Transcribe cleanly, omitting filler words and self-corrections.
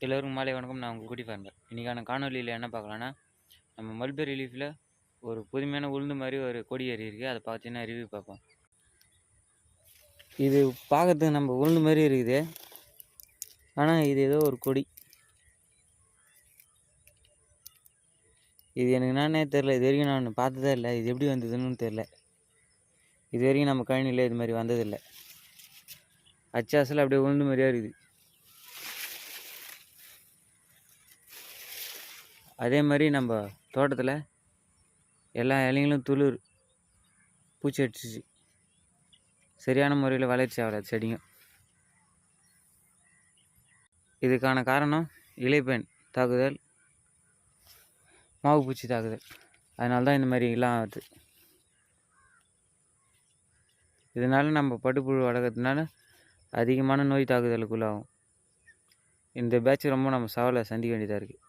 எல்லோருக்கும் மாலை வணக்கம். நான் உங்கள் குட்டி ஃபார்மர். இன்றைக்கான காணொலியில் என்ன பார்க்கலான்னா, நம்ம மல்பெரி லீஃபில் ஒரு புதுமையான உளுந்து மாதிரி ஒரு கொடி ஏறி இருக்குது. அதை பார்த்தீங்கன்னா ரிவ்யூ பார்ப்போம். இது பார்க்கறதுக்கு நம்ம உளுந்து மாதிரி இருக்குது, ஆனால் இது ஏதோ ஒரு கொடி. இது எனக்கு என்னன்னே தெரில. இது வரைக்கும் நான் பார்த்ததே இல்லை. இது எப்படி வந்ததுன்னு தெரில. இது வரைக்கும் நம்ம கழனியில் இது மாதிரி வந்ததில்லை. அச்சாசில் அப்படியே உளுந்து மாதிரியாக இருக்குது. அதே மாதிரி நம்ம தோட்டத்தில் எல்லா இலைங்களும் துளிர் பூச்சி அடிச்சிச்சு. சரியான முறையில் வளர்ச்சி ஆகலை செடிங்க. இதுக்கான காரணம் இலைப்பேன் தாக்குதல், மாவு பூச்சி தாக்குதல். அதனால தான் இந்த மாதிரி எல்லாம் ஆகுது. இதனால் நம்ம பட்டுப்புழு வளர்க்கறதுனால அதிகமான நோய் தாக்குதலுக்குள்ளாகும். இந்த பேட்ச் ரொம்ப நம்ம சவாலை சந்திக்க வேண்டியதாக இருக்குது.